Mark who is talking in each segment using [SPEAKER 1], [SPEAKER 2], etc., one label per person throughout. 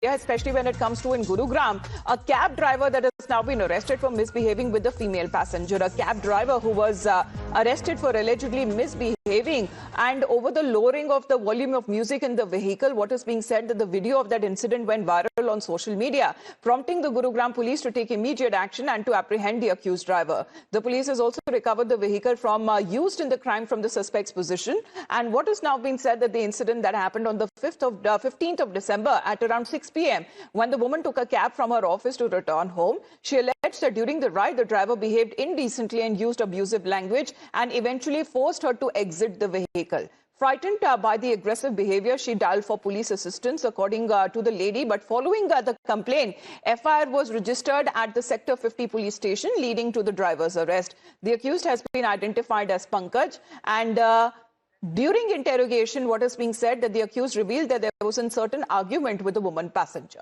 [SPEAKER 1] especially when it comes to in Gurugram, a cab driver that has now been arrested for misbehaving with the female passenger. A cab driver who was arrested for allegedly misbehaving and over the lowering of the volume of music in the vehicle. What is being said that the video of that incident went viral on social media, prompting the Gurugram police to take immediate action and to apprehend the accused driver. The police has also recovered the vehicle from used in the crime from the suspect's possession. And what is now being said that the incident that happened on the 15th of December at around 6 p.m. when the woman took a cab from her office to return home. She alleged that during the ride, the driver behaved indecently and used abusive language and eventually forced her to exit the vehicle. Frightened by the aggressive behavior, she dialed for police assistance, according to the lady. But following the complaint, FIR was registered at the Sector 50 police station, leading to the driver's arrest. The accused has been identified as Pankaj, and during interrogation, what is being said that the accused revealed that there was a certain argument with the woman passenger.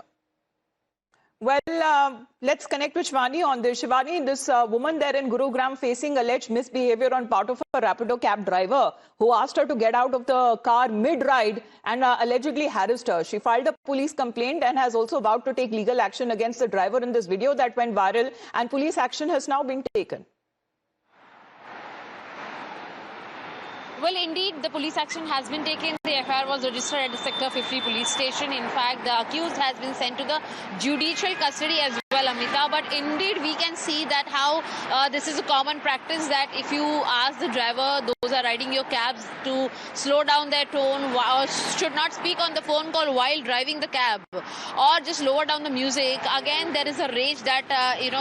[SPEAKER 1] Well, let's connect with Shivani on this. Shivani, this woman there in Gurugram facing alleged misbehavior on part of a Rapido cab driver who asked her to get out of the car mid-ride and allegedly harassed her. She filed a police complaint and has also vowed to take legal action against the driver in this video that went viral, and police action has now been taken.
[SPEAKER 2] Well, indeed, the police action has been taken. The FIR was registered at the Sector 50 police station. In fact, the accused has been sent to the judicial custody as well, Amita. But indeed, we can see that how this is a common practice, that if you ask the driver, those are riding your cabs, to slow down their tone, or should not speak on the phone call while driving the cab, or just lower down the music. Again, there is a rage that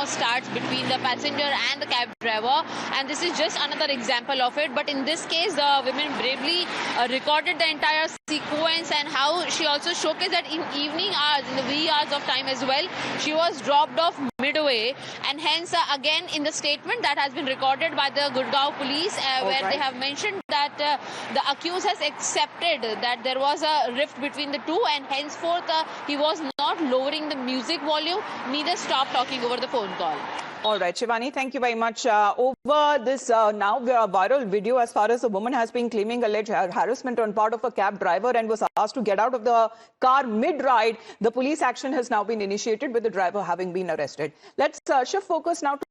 [SPEAKER 2] starts between the passenger and the cab driver, and this is just another example of it. But in this case, the women bravely recorded the entire sequence, and how she also showcased that in evening hours, in the wee hours of time as well, she was dropped off midway. And hence, again, in the statement that has been recorded by the Gurgaon police, where they have mentioned that the accused has accepted that there was a rift between the two, and henceforth he was not lowering the music volume, neither stopped talking over the phone call.
[SPEAKER 1] All right, Shivani, thank you very much. Over this now viral video, as far as the woman has been claiming alleged harassment on part of a cab driver and was asked to get out of the car mid-ride, the police action has now been initiated with the driver having been arrested. Let's shift focus now to